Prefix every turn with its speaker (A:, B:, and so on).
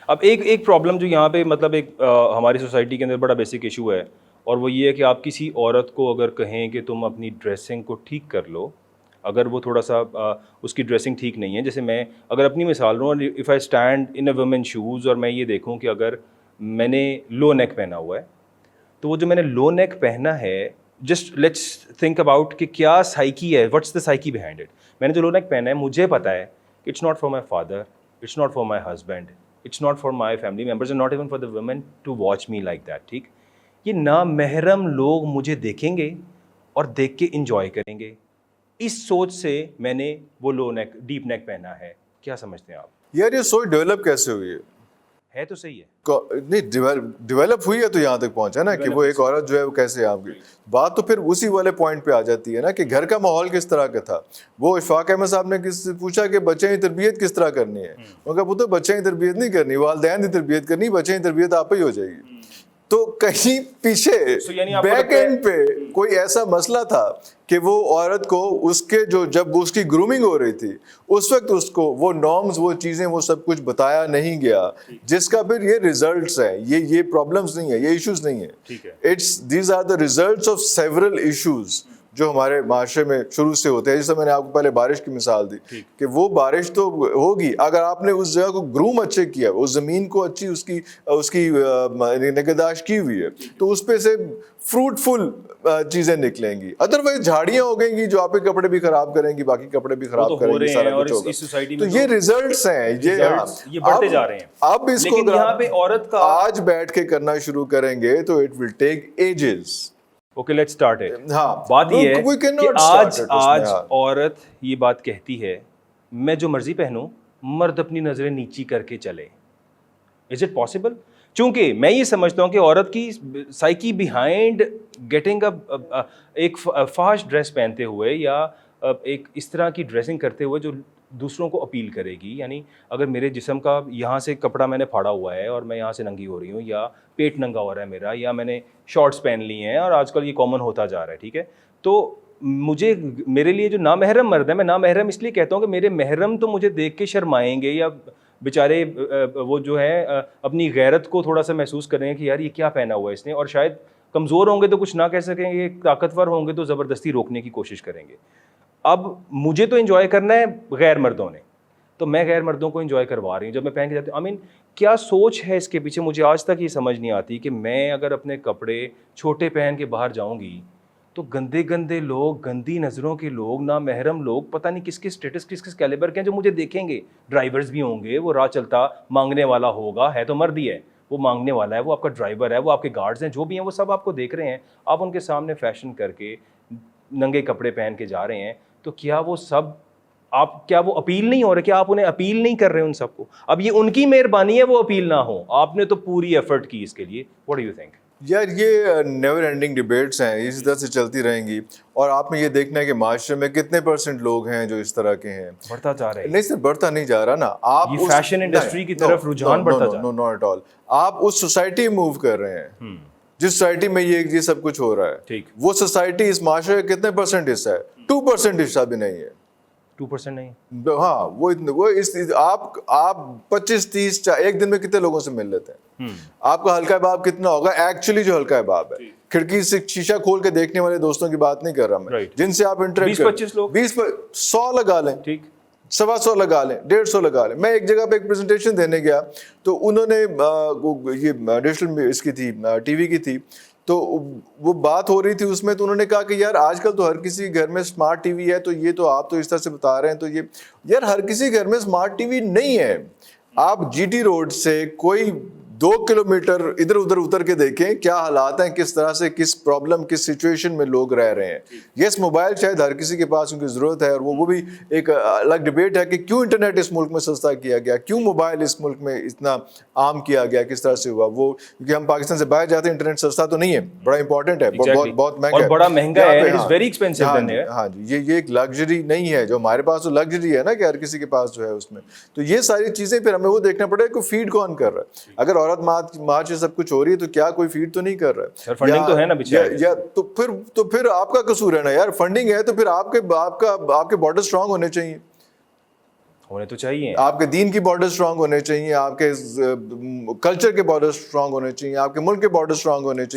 A: اب ایک پرابلم جو یہاں پہ مطلب ایک ہماری سوسائٹی کے اندر بڑا بیسک ایشو ہے، اور وہ یہ ہے کہ آپ کسی عورت کو اگر کہیں کہ تم اپنی ڈریسنگ کو ٹھیک کر لو، اگر وہ تھوڑا سا اس کی ڈریسنگ ٹھیک نہیں ہے، جیسے میں اگر اپنی مثال لوں، if I stand in a woman shoes, اور میں یہ دیکھوں کہ اگر میں نے لو نیک پہنا ہوا ہے، تو وہ جو میں نے لو نیک پہنا ہے، جسٹ لیٹس تھنک اباؤٹ کہ کیا سائیکی ہے، what's the psyche behind it. میں نے جو لو نیک پہنا ہے، مجھے پتا ہے کہ it's not for my father, it's not for my husband, it's not for my family members and not even for the women to watch me like that. ٹھیک، یہ نامحرم لوگ مجھے دیکھیں گے اور دیکھ کے انجوائے کریں گے. اس سوچ سے میں نے وہ لو نیک ڈیپ نیک پہنا ہے. کیا سمجھتے ہیں آپ؟
B: یار یہ سوچ ڈیولپ کیسے ہوئی
A: ہے تو صحیح ہے،
B: نہیں ڈیولپ ہوئی ہے تو یہاں تک پہنچا نا کہ وہ ایک عورت جو ہے وہ کیسے آپ کی بات. تو پھر اسی والے پوائنٹ پہ آ جاتی ہے نا کہ گھر کا ماحول کس طرح کا تھا. وہ اشفاق احمد صاحب نے کس سے پوچھا کہ بچے کی تربیت کس طرح کرنی ہے، انہوں نے کہا وہ تو بچے کی تربیت نہیں کرنی، والدین کی تربیت کرنی، بچے کی تربیت آپ ہی ہو جائے گی. تو کہیں پیچھے بیک اینڈ پہ کوئی ایسا مسئلہ تھا کہ وہ عورت کو اس کے جو جب اس کی گرومنگ ہو رہی تھی اس وقت اس کو وہ نارمز، وہ چیزیں، وہ سب کچھ بتایا نہیں گیا، جس کا پھر یہ ریزلٹس ہیں. یہ پرابلمس نہیں ہے، یہ ایشوز نہیں ہے، these are the results of several issues جو ہمارے معاشرے میں شروع سے ہوتے ہیں. جیسے میں نے آپ کو پہلے بارش کی مثال دی کہ وہ بارش تو ہوگی اگر آپ نے اس جگہ کو گروم اچھے کیا، اس زمین کو اچھی اس کی نگہداشت کی ہوئی ہے، تو اس پہ سے فروٹفل چیزیں نکلیں گی. ادروائز جھاڑیاں ہو گئیں گی جو آپ کے کپڑے بھی خراب کریں گی، باقی کپڑے بھی خراب کریں گی، سارا کچھ ہوگا. تو یہ ریزلٹس ہیں، یہ
A: بڑھتے جا رہے ہیں.
B: اب اس کو
A: یہاں پہ عورت کا
B: آج بیٹھ کے کرنا شروع کریں گے تو it will take ages.
A: Okay let's start it.
B: ہاں
A: بات یہ ہے کہ آج عورت یہ بات کہتی ہے میں جو مرضی پہنوں، مرد اپنی نظریں نیچی کر کے چلے. Is it possible? چونکہ میں یہ سمجھتا ہوں کہ عورت کی سائیکی بیہائنڈ گیٹنگ ایک فاش ڈریس پہنتے ہوئے یا ایک اس طرح کی ڈریسنگ کرتے ہوئے جو دوسروں کو اپیل کرے گی، یعنی اگر میرے جسم کا یہاں سے کپڑا میں نے پھاڑا ہوا ہے اور میں یہاں سے ننگی ہو رہی ہوں، یا پیٹ ننگا ہو رہا ہے میرا، یا میں نے شارٹس پہن لی ہیں، اور آج کل یہ کامن ہوتا جا رہا ہے، ٹھیک ہے، تو میرے لیے جو نامحرم مرد ہے، میں نامحرم اس لیے کہتا ہوں کہ میرے محرم تو مجھے دیکھ کے شرمائیں گے، یا بیچارے وہ جو ہے اپنی غیرت کو تھوڑا سا محسوس کریں گے کہ یار یہ کیا پہنا ہوا ہے اس نے، اور شاید کمزور ہوں گے تو کچھ نہ کہہ سکیں گے، طاقتور ہوں گے تو زبردستی روکنے کی کوشش کریں گے. اب مجھے تو انجوائے کرنا ہے غیر مردوں نے، تو میں غیر مردوں کو انجوائے کروا رہی ہوں جب میں پہن کے جاتی ہوں. آئی مین کیا سوچ ہے اس کے پیچھے؟ مجھے آج تک یہ سمجھ نہیں آتی کہ میں اگر اپنے کپڑے چھوٹے پہن کے باہر جاؤں گی تو گندے گندے لوگ، گندی نظروں کے لوگ، نامحرم لوگ، پتہ نہیں کس کس اسٹیٹس، کس کس کیلیبر کے ہیں جو مجھے دیکھیں گے. ڈرائیورز بھی ہوں گے، وہ راہ چلتا مانگنے والا ہوگا، ہے تو مرد ہی ہے، وہ مانگنے والا ہے، وہ آپ کا ڈرائیور ہے، وہ آپ کے گارڈز ہیں، جو بھی ہیں وہ سب آپ کو دیکھ رہے ہیں. آپ ان کے سامنے فیشن کر کے ننگے کپڑے پہن کے جا رہے ہیں، تو کیا وہ سب آپ، کیا وہ اپیل نہیں ہو رہے؟ کیا آپ انہیں اپیل نہیں کر رہے ان سب کو؟ اب یہ ان کی مہربانی ہے وہ اپیل نہ ہو، آپ نے تو پوری ایفرٹ کی اس کے لیے. What do you think?
B: یار یہ نیور اینڈنگ ڈیبیٹس ہیں، اسی طرح سے چلتی رہیں گی. اور آپ نے یہ دیکھنا ہے کہ معاشرے میں کتنے % لوگ ہیں جو اس طرح کے ہیں.
A: بڑھتا جا رہا ہے.
B: نہیں صرف بڑھتا نہیں جا رہا نا، آپ
A: یہ فیشن انڈسٹری کی طرف رجحان بڑھتا جا رہا ہے.
B: Not at all. آپ اس سوسائٹی موو کر رہے ہیں جس سوسائٹی میں یہ سب کچھ ہو رہا ہے.
A: ٹھیک،
B: وہ سوسائٹی اس معاشرے کا کتنے % حصہ ہے؟ 2% حصہ بھی نہیں ہے.
A: 2% نہیں.
B: ہاں وہ آپ 25-30 ایک دن میں کتنے لوگوں سے مل لیتے ہیں؟ آپ کا حلقہ باب کتنا ہوگا ایکچولی جو حلقہ باب ہے؟ کھڑکی سے شیشہ کھول کے دیکھنے والے دوستوں کی بات نہیں کر رہا میں، جن سے آپ انٹریکٹ
A: 20-25 لوگ،
B: 100 لگا لیں،
A: ٹھیک،
B: 125 لگا لیں، 150 لگا لیں. میں ایک جگہ پہ ایک پریزنٹیشن دینے گیا تو انہوں نے یہ ڈیجیٹل اس کی تھی، ٹی وی کی تھی، تو وہ بات ہو رہی تھی اس میں، تو انہوں نے کہا کہ یار آج کل تو ہر کسی گھر میں اسمارٹ ٹی وی ہے، تو یہ تو آپ تو اس طرح سے بتا رہے ہیں، تو یہ یار ہر کسی گھر میں اسمارٹ ٹی وی نہیں ہے. آپ جی ٹی روڈ سے کوئی 2 کلومیٹر ادھر ادھر اتر کے دیکھیں کیا حالات ہیں، کس طرح سے، کس پرابلم، کس سچویشن میں لوگ رہ رہے ہیں. یس موبائل شاید ہر کسی کے پاس ان کی ضرورت ہے، اور وہ بھی ایک الگ ڈبیٹ ہے کہ کیوں انٹرنیٹ اس ملک میں سستا کیا گیا، کیوں موبائل اس ملک میں اتنا عام کیا گیا، کس طرح سے ہوا. وہ کیونکہ ہم پاکستان سے باہر جاتے ہیں، انٹرنیٹ سستا تو نہیں ہے، بڑا امپورٹنٹ ہے، بہت مہنگا ہے،
A: بڑا مہنگا ہے، اٹ از ویری ایکسپینسو.
B: ہاں جی، یہ ایک لگژری نہیں ہے جو ہمارے پاس، تو لگژری ہے نا کہ ہر کسی کے پاس جو ہے اس میں. تو یہ ساری چیزیں پھر ہمیں وہ دیکھنا پڑے کہ فیڈ کون کر رہا ہے. اگر عورت ماں سے سب کچھ ہو رہی ہے تو کیا کوئی فیڈ تو نہیں کر رہا ہے؟
A: فنڈنگ تو ہے نا بیچارے.
B: یا تو پھر آپ کا قصور ہے نا یار. فنڈنگ ہے تو پھر آپ کے بارڈر اسٹرانگ ہونے چاہیے.
A: ہونے تو چاہیے.
B: آپ کے دین کی بارڈر اسٹرانگ ہونے چاہیے, آپ کے کلچر کے بارڈر اسٹرانگ ہونے چاہیے, آپ کے ملک کے بارڈر اسٹرانگ ہونے چاہیے.